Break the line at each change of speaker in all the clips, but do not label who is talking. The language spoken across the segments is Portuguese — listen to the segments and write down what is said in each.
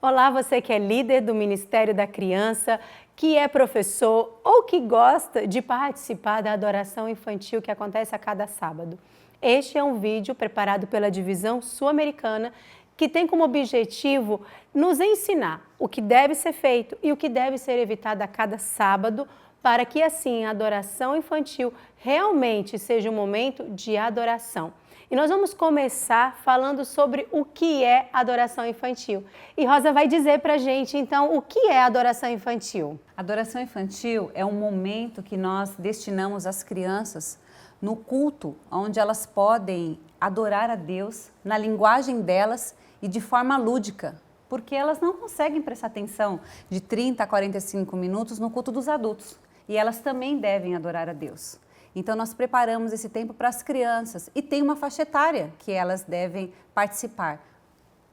Olá, você que é líder do Ministério da Criança, que é professor ou que gosta de participar da adoração infantil que acontece a cada sábado. Este é um vídeo preparado pela Divisão Sul-Americana que tem como objetivo nos ensinar o que deve ser feito e o que deve ser evitado a cada sábado, para que assim a adoração infantil realmente seja um momento de adoração. E nós vamos começar falando sobre o que é adoração infantil. E Rosa vai dizer pra gente, então, o que é adoração infantil?
Adoração infantil é um momento que nós destinamos às crianças no culto, onde elas podem adorar a Deus na linguagem delas e de forma lúdica, porque elas não conseguem prestar atenção de 30 a 45 minutos no culto dos adultos. E elas também devem adorar a Deus. Então, nós preparamos esse tempo para as crianças e tem uma faixa etária que elas devem participar.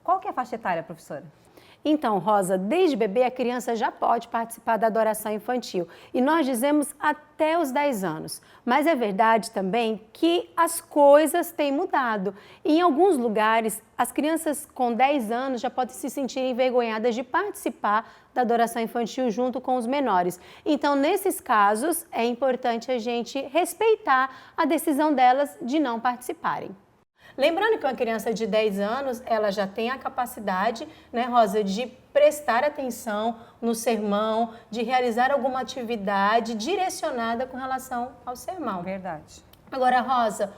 Qual que é a faixa etária, professora?
Então, Rosa, desde bebê a criança já pode participar da adoração infantil e nós dizemos até os 10 anos. Mas é verdade também que as coisas têm mudado e em alguns lugares as crianças com 10 anos já podem se sentir envergonhadas de participar da adoração infantil junto com os menores. Então, nesses casos, é importante a gente respeitar a decisão delas de não participarem. Lembrando que uma criança de 10 anos, ela já tem a capacidade, né, Rosa, de prestar atenção no sermão, de realizar alguma atividade direcionada com relação ao sermão.
Verdade.
Agora, Rosa,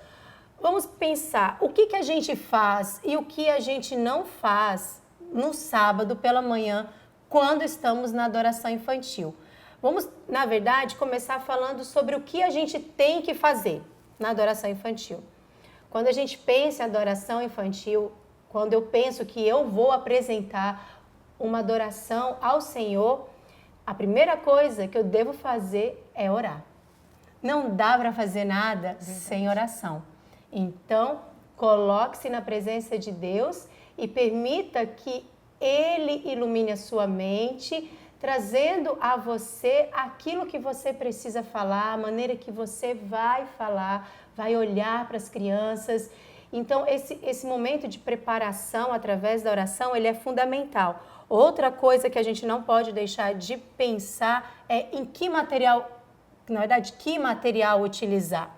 vamos pensar o que a gente faz e o que a gente não faz no sábado pela manhã, quando estamos na adoração infantil. Vamos, na verdade, começar falando sobre o que a gente tem que fazer na adoração infantil. Quando a gente pensa em adoração infantil, quando eu penso que eu vou apresentar uma adoração ao Senhor, a primeira coisa que eu devo fazer é orar. Não dá para fazer nada sem oração. Então, coloque-se na presença de Deus e permita que Ele ilumine a sua mente, trazendo a você aquilo que você precisa falar, a maneira que você vai falar, vai olhar para as crianças. Então, esse momento de preparação através da oração, ele é fundamental. Outra coisa que a gente não pode deixar de pensar é em que material, na verdade, que material utilizar.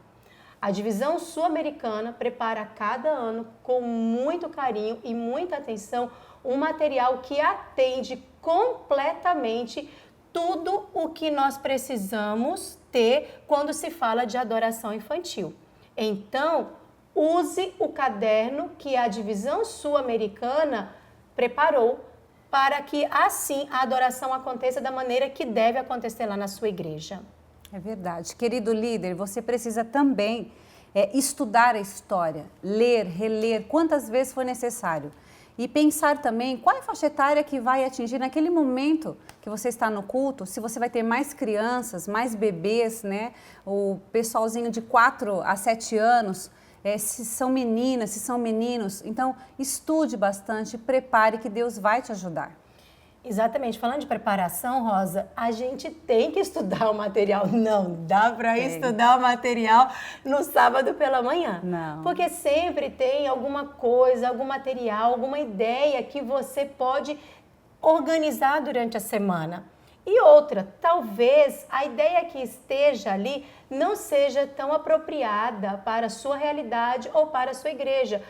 A Divisão Sul-Americana prepara a cada ano, com muito carinho e muita atenção, um material que atende completamente tudo o que nós precisamos ter quando se fala de adoração infantil. Então, use o caderno que a Divisão Sul-Americana preparou para que assim a adoração aconteça da maneira que deve acontecer lá na sua igreja.
É verdade. Querido líder, você precisa também estudar a história, ler, reler, quantas vezes for necessário. E pensar também qual é a faixa etária que vai atingir naquele momento que você está no culto, se você vai ter mais crianças, mais bebês, né? O pessoalzinho de 4 a 7 anos, se são meninas, se são meninos. Então, estude bastante, prepare que Deus vai te ajudar.
Exatamente. Falando de preparação, Rosa, a gente tem que estudar o material. Não dá para estudar o material no sábado pela manhã.
Não.
Porque sempre tem alguma coisa, algum material, alguma ideia que você pode organizar durante a semana. E outra, talvez a ideia que esteja ali não seja tão apropriada para a sua realidade ou para a sua igreja.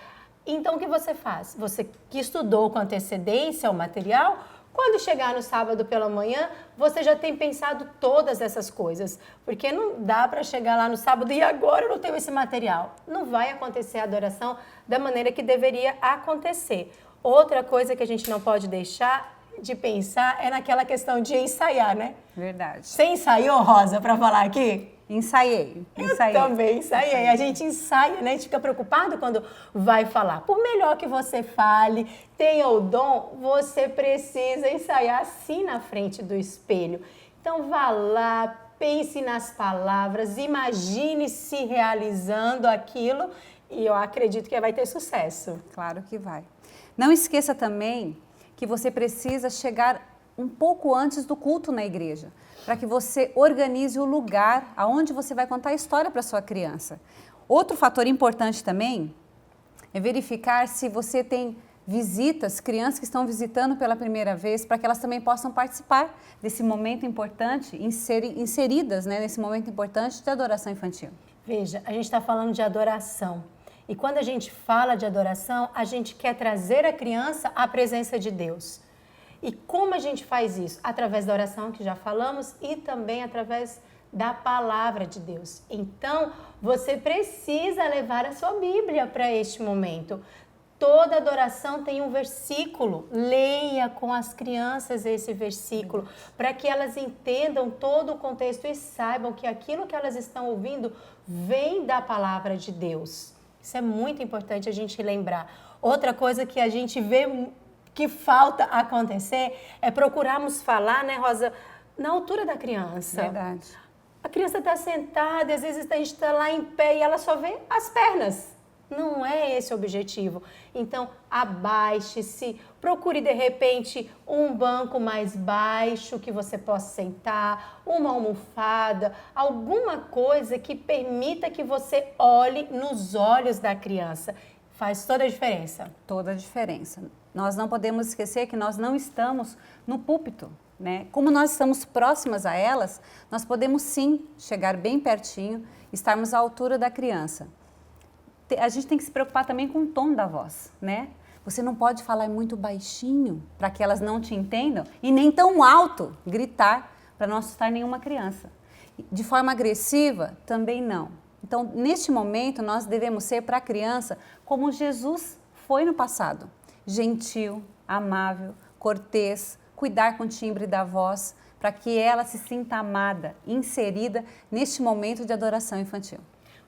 Então, o que você faz? Você que estudou com antecedência o material, quando chegar no sábado pela manhã, você já tem pensado todas essas coisas. Porque não dá para chegar lá no sábado e agora eu não tenho esse material. Não vai acontecer a adoração da maneira que deveria acontecer. Outra coisa que a gente não pode deixar de pensar é naquela questão de ensaiar, né?
Verdade.
Você ensaiou, Rosa, para falar aqui?
Ensaiei.
Eu também ensaiei. A gente ensaia, né? A gente fica preocupado quando vai falar. Por melhor que você fale, tenha o dom, você precisa ensaiar assim na frente do espelho. Então vá lá, pense nas palavras, imagine-se realizando aquilo e eu acredito que vai ter sucesso.
Claro que vai. Não esqueça também que você precisa chegar um pouco antes do culto na igreja, para que você organize o lugar aonde você vai contar a história para sua criança. Outro fator importante também é verificar se você tem visitas, crianças que estão visitando pela primeira vez, para que elas também possam participar desse momento importante, inseridas, né, nesse momento importante de adoração infantil.
Veja, a gente está falando de adoração. E quando a gente fala de adoração, a gente quer trazer a criança à presença de Deus. E como a gente faz isso? Através da oração, que já falamos, e também através da palavra de Deus. Então, você precisa levar a sua Bíblia para este momento. Toda adoração tem um versículo. Leia com as crianças esse versículo, para que elas entendam todo o contexto e saibam que aquilo que elas estão ouvindo vem da palavra de Deus. Isso é muito importante a gente lembrar. Outra coisa que a gente vê que falta acontecer é procurarmos falar, né, Rosa, na altura da criança.
Verdade.
A criança está sentada e às vezes a gente está lá em pé e ela só vê as pernas. Não é esse o objetivo. Então, abaixe-se, procure de repente um banco mais baixo que você possa sentar, uma almofada, alguma coisa que permita que você olhe nos olhos da criança. Faz toda a diferença.
Toda a diferença. Nós não podemos esquecer que nós não estamos no púlpito, né? Como nós estamos próximas a elas, nós podemos sim chegar bem pertinho, estarmos à altura da criança. A gente tem que se preocupar também com o tom da voz, né? Você não pode falar muito baixinho para que elas não te entendam e nem tão alto gritar para não assustar nenhuma criança. De forma agressiva, também não. Então, neste momento, nós devemos ser para a criança como Jesus foi no passado. Gentil, amável, cortês, cuidar com o timbre da voz, para que ela se sinta amada, inserida neste momento de adoração infantil.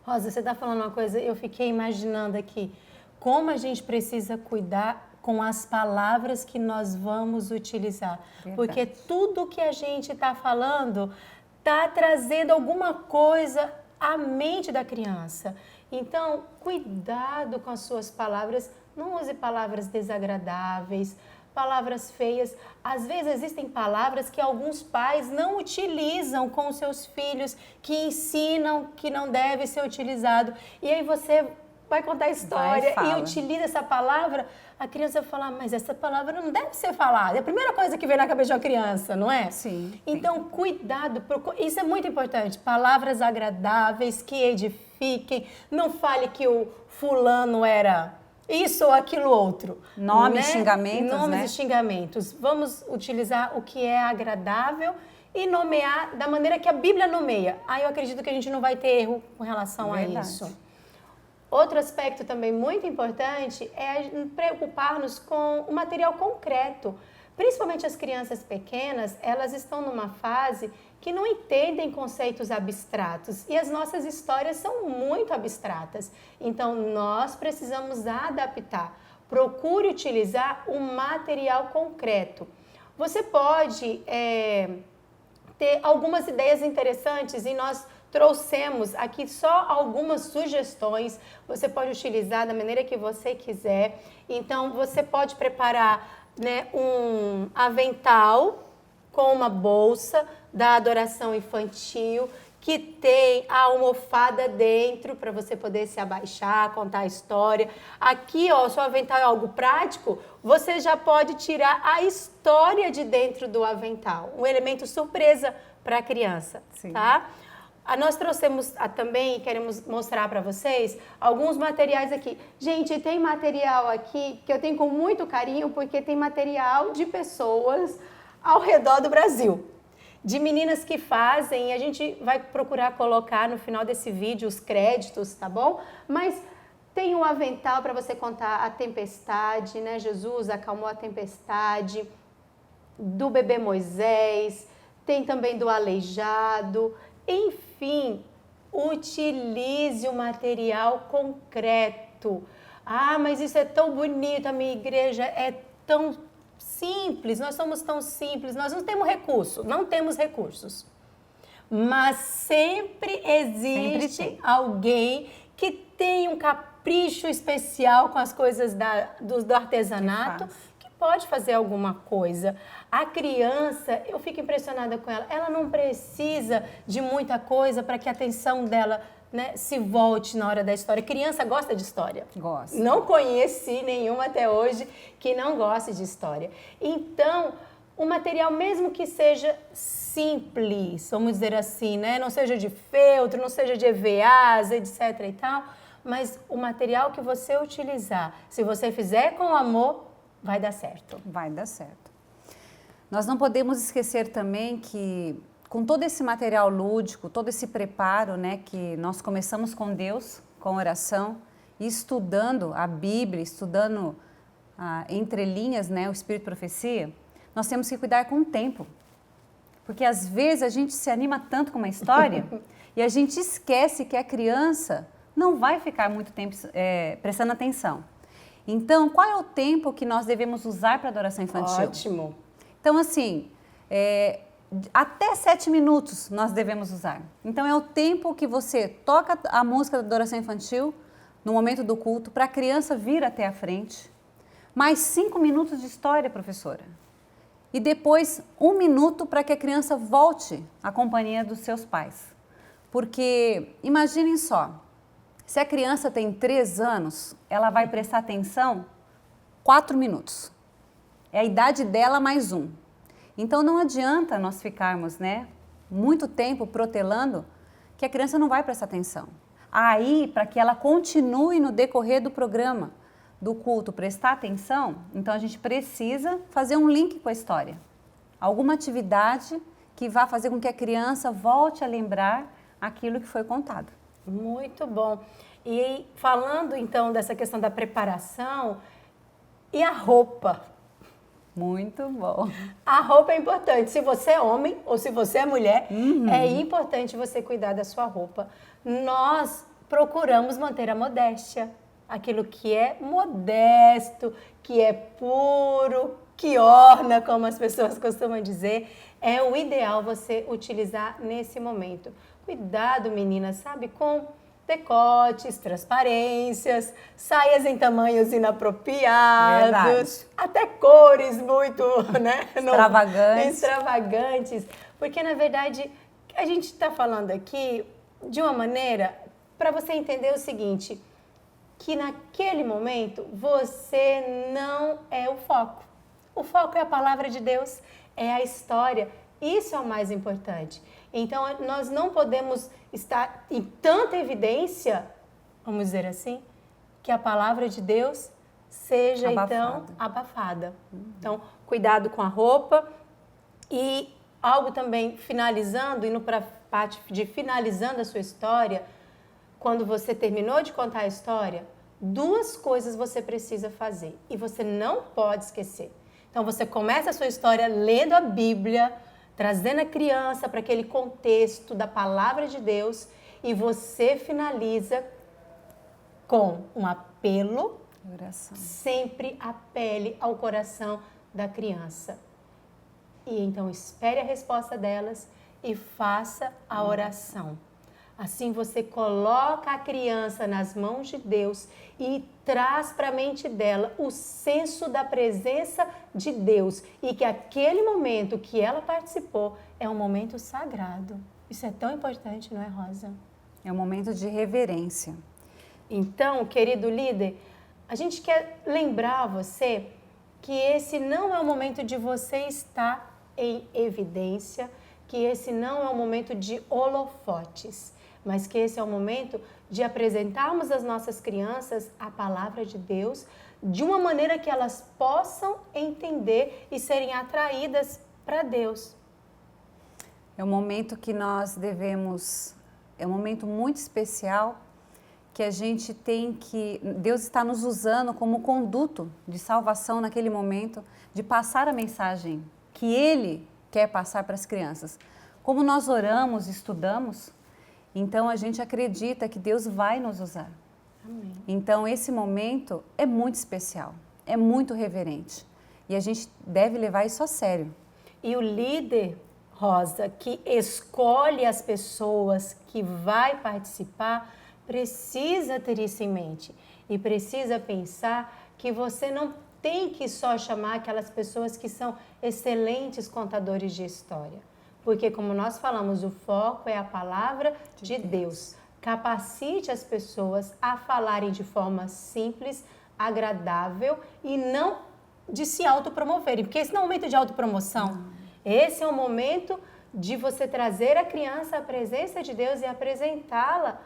Rosa, você está falando uma coisa, eu fiquei imaginando aqui, como a gente precisa cuidar com as palavras que nós vamos utilizar.
Verdade.
Porque tudo que a gente está falando está trazendo alguma coisa à mente da criança. Então, cuidado com as suas palavras, não use palavras desagradáveis, palavras feias. Às vezes existem palavras que alguns pais não utilizam com os seus filhos, que ensinam que não deve ser utilizado. E aí você vai contar a história e utiliza essa palavra, a criança vai falar, mas essa palavra não deve ser falada. É a primeira coisa que vem na cabeça de uma criança, não é?
Sim.
Então, cuidado, isso é muito importante. Palavras agradáveis, que edifiquem. Não fale que o fulano era isso ou aquilo outro.
Nomes,
né?
xingamentos,
Nomes
né?
e xingamentos. Vamos utilizar o que é agradável e nomear da maneira que a Bíblia nomeia. Aí eu acredito que a gente não vai ter erro com relação a isso. Outro aspecto também muito importante é preocupar-nos com o material concreto. Principalmente as crianças pequenas, elas estão numa fase que não entendem conceitos abstratos e as nossas histórias são muito abstratas. Então, nós precisamos adaptar. Procure utilizar um material concreto. Você pode ter algumas ideias interessantes e nós trouxemos aqui só algumas sugestões. Você pode utilizar da maneira que você quiser. Então, você pode preparar, né, um avental com uma bolsa da adoração infantil que tem a almofada dentro para você poder se abaixar, contar a história. Aqui, ó, seu avental é algo prático, você já pode tirar a história de dentro do avental, um elemento surpresa para a criança, tá? Nós trouxemos também e queremos mostrar para vocês alguns materiais aqui. Gente, tem material aqui que eu tenho com muito carinho, porque tem material de pessoas ao redor do Brasil. De meninas que fazem, e a gente vai procurar colocar no final desse vídeo os créditos, tá bom? Mas tem um avental para você contar a tempestade, né? Jesus acalmou a tempestade, do bebê Moisés, tem também do aleijado. Enfim, utilize o material concreto. Ah, mas isso é tão bonito, a minha igreja é tão simples, nós somos tão simples, nós não temos recursos. Mas sempre existe alguém que tem um capricho especial com as coisas do artesanato, que pode fazer alguma coisa. A criança, eu fico impressionada com ela, ela não precisa de muita coisa para que a atenção dela né, se volte na hora da história. Criança gosta de história.
Gosta.
Não conheci nenhuma até hoje que não goste de história. Então, o material, mesmo que seja simples, vamos dizer assim, né, não seja de feltro, não seja de EVAs, etc e tal, mas o material que você utilizar, se você fizer com amor, vai dar certo.
Vai dar certo. Nós não podemos esquecer também que, com todo esse material lúdico, todo esse preparo, né, que nós começamos com Deus, com oração, e estudando a Bíblia, estudando entre linhas, né, o Espírito de Profecia, nós temos que cuidar com o tempo. Porque às vezes a gente se anima tanto com uma história e a gente esquece que a criança não vai ficar muito tempo prestando atenção. Então, qual é o tempo que nós devemos usar para adoração infantil?
Ótimo.
Então, assim, até 7 minutos nós devemos usar. Então, é o tempo que você toca a música da adoração infantil no momento do culto para a criança vir até a frente. Mais 5 minutos de história, professora. E depois 1 minuto para que a criança volte à companhia dos seus pais. Porque, imaginem só, se a criança tem 3 anos, ela vai prestar atenção 4 minutos. É a idade dela mais 1. Então não adianta nós ficarmos, né, muito tempo protelando que a criança não vai prestar atenção. Aí, para que ela continue no decorrer do programa, do culto, prestar atenção, então a gente precisa fazer um link com a história. Alguma atividade que vá fazer com que a criança volte a lembrar aquilo que foi contado.
Muito bom. E falando então dessa questão da preparação, e a roupa?
Muito bom.
A roupa é importante. Se você é homem ou se você é mulher, é importante você cuidar da sua roupa. Nós procuramos manter a modéstia. Aquilo que é modesto, que é puro, que orna, como as pessoas costumam dizer, é o ideal você utilizar nesse momento. Cuidado, meninas, sabe, com decotes, transparências, saias em tamanhos inapropriados,
verdade.
até cores muito, né,
Extravagantes.
porque na verdade a gente está falando aqui de uma maneira para você entender o seguinte, que naquele momento você não é o foco. O foco é a palavra de Deus, é a história. Isso é o mais importante. Então, nós não podemos estar em tanta evidência, vamos dizer assim, que a palavra de Deus seja, então, abafada. Então, cuidado com a roupa. E algo também, finalizando, indo para a parte de finalizando a sua história, quando você terminou de contar a história, 2 coisas você precisa fazer e você não pode esquecer. Então, você começa a sua história lendo a Bíblia, trazendo a criança para aquele contexto da palavra de Deus e você finaliza com um apelo,
Oração.
Sempre apele ao coração da criança. E então, espere a resposta delas e faça a oração. Assim você coloca a criança nas mãos de Deus e traz para a mente dela o senso da presença de Deus e que aquele momento que ela participou é um momento sagrado. Isso é tão importante, não é, Rosa?
É um momento de reverência.
Então, querido líder, a gente quer lembrar você que esse não é o momento de você estar em evidência, que esse não é o momento de holofotes, mas que esse é o momento de apresentarmos às nossas crianças a palavra de Deus de uma maneira que elas possam entender e serem atraídas para Deus.
É um momento que nós devemos, é um momento muito especial que a gente tem que, Deus está nos usando como conduto de salvação naquele momento, de passar a mensagem que Ele quer passar para as crianças. Como nós oramos, estudamos, então a gente acredita que Deus vai nos usar.
Amém.
Então esse momento é muito especial, é muito reverente e a gente deve levar isso a sério.
E o líder, Rosa, que escolhe as pessoas que vai participar, precisa ter isso em mente e precisa pensar que você não tem que só chamar aquelas pessoas que são excelentes contadores de história. Porque, como nós falamos, o foco é a palavra de Deus. Capacite as pessoas a falarem de forma simples, agradável e não de se autopromoverem, porque esse não é um momento de autopromoção. Esse é o momento de você trazer a criança à presença de Deus e apresentá-la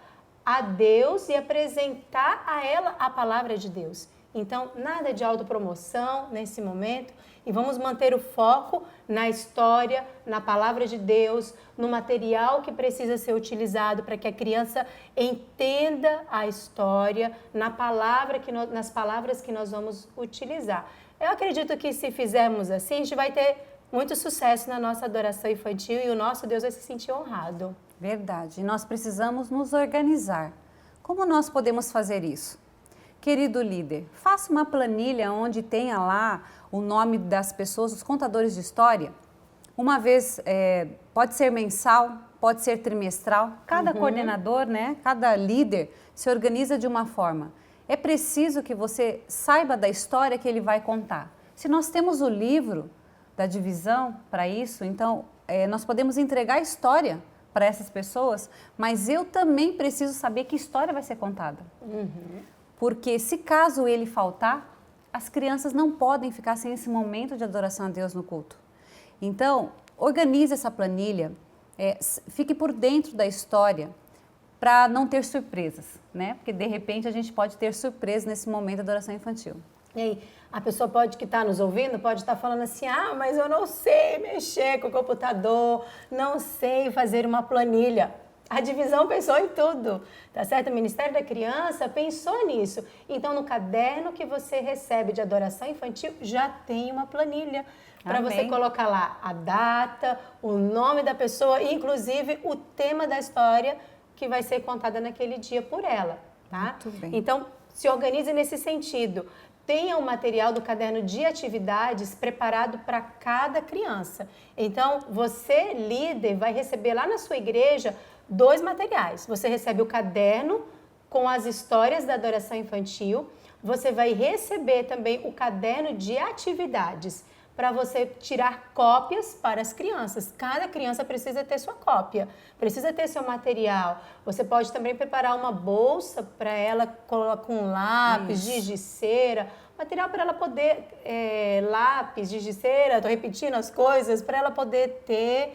a Deus e apresentar a ela a palavra de Deus. Então, nada de autopromoção nesse momento e vamos manter o foco na história, na palavra de Deus, no material que precisa ser utilizado para que a criança entenda a história, nas palavras que nós vamos utilizar. Eu acredito que se fizermos assim, a gente vai ter muito sucesso na nossa adoração infantil e o nosso Deus vai se sentir honrado.
Verdade. E nós precisamos nos organizar. Como nós podemos fazer isso? Querido líder, faça uma planilha onde tenha lá o nome das pessoas, os contadores de história. Uma vez, pode ser mensal, pode ser trimestral. Cada coordenador, né, cada líder se organiza de uma forma. É preciso que você saiba da história que ele vai contar. Se nós temos o livro da divisão para isso, então nós podemos entregar a história para essas pessoas, mas eu também preciso saber que história vai ser contada. Porque se caso ele faltar, as crianças não podem ficar sem esse momento de adoração a Deus no culto. Então, organize essa planilha, fique por dentro da história para não ter surpresas, né? Porque de repente a gente pode ter surpresa nesse momento de adoração infantil.
E aí, a pessoa que está nos ouvindo pode estar falando assim, mas eu não sei mexer com o computador, não sei fazer uma planilha. A divisão pensou em tudo, tá certo? O Ministério da Criança pensou nisso. Então, no caderno que você recebe de adoração infantil, já tem uma planilha para você colocar lá a data, o nome da pessoa e, inclusive, o tema da história que vai ser contada naquele dia por ela, tá?
Muito bem.
Então, se organize nesse sentido. Tenha o material do caderno de atividades preparado para cada criança. Então, você, líder, vai receber lá na sua igreja 2 materiais. Você recebe o caderno com as histórias da adoração infantil. Você vai receber também o caderno de atividades para você tirar cópias para as crianças. Cada criança precisa ter sua cópia, precisa ter seu material. Você pode também preparar uma bolsa para ela com lápis, giz de cera, material para ela poder, lápis, giz de cera, estou repetindo as coisas, para ela poder ter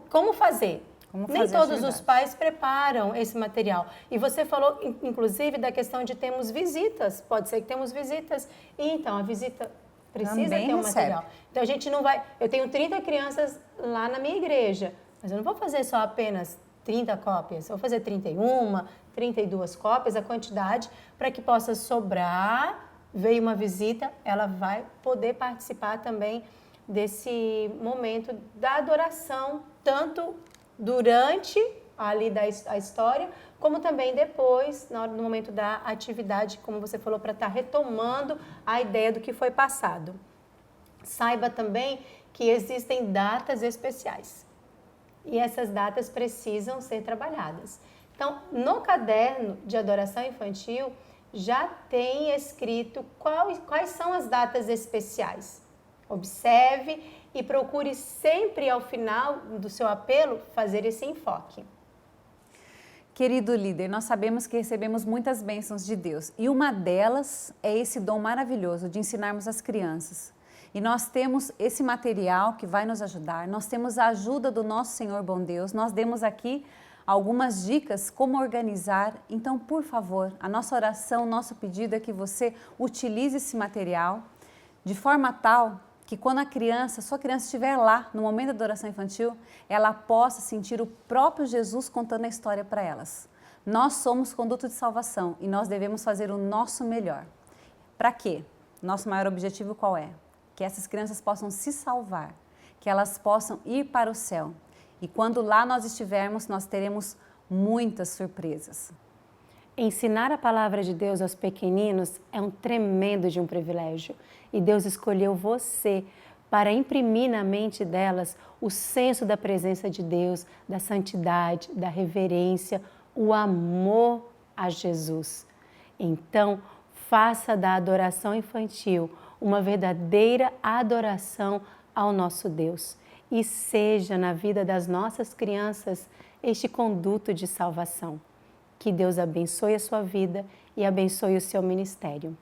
como fazer. Nem todos os pais preparam esse material. E você falou, inclusive, da questão de termos visitas. Pode ser que temos visitas. E então, a visita precisa ter um material. Então, a gente não vai... Eu tenho 30 crianças lá na minha igreja, mas eu não vou fazer só apenas 30 cópias. Eu vou fazer 31, 32 cópias, a quantidade, para que possa sobrar. Veio uma visita, ela vai poder participar também desse momento da adoração, tanto durante ali a história, como também depois, no momento da atividade, como você falou, para estar retomando a ideia do que foi passado. Saiba também que existem datas especiais e essas datas precisam ser trabalhadas. Então, no caderno de adoração infantil, já tem escrito quais são as datas especiais. Observe e procure sempre, ao final do seu apelo, fazer esse enfoque.
Querido líder, nós sabemos que recebemos muitas bênçãos de Deus e uma delas é esse dom maravilhoso de ensinarmos as crianças. E nós temos esse material que vai nos ajudar, nós temos a ajuda do nosso Senhor bom Deus, nós demos aqui algumas dicas como organizar. Então, por favor, a nossa oração, o nosso pedido é que você utilize esse material de forma tal que quando sua criança estiver lá no momento da adoração infantil, ela possa sentir o próprio Jesus contando a história para elas. Nós somos conduto de salvação e nós devemos fazer o nosso melhor. Para quê? Nosso maior objetivo qual é? Que essas crianças possam se salvar, que elas possam ir para o céu. E quando lá nós estivermos, nós teremos muitas surpresas.
Ensinar a palavra de Deus aos pequeninos é um tremendo de um privilégio. E Deus escolheu você para imprimir na mente delas o senso da presença de Deus, da santidade, da reverência, o amor a Jesus. Então, faça da adoração infantil uma verdadeira adoração ao nosso Deus. E seja na vida das nossas crianças este conduto de salvação. Que Deus abençoe a sua vida e abençoe o seu ministério.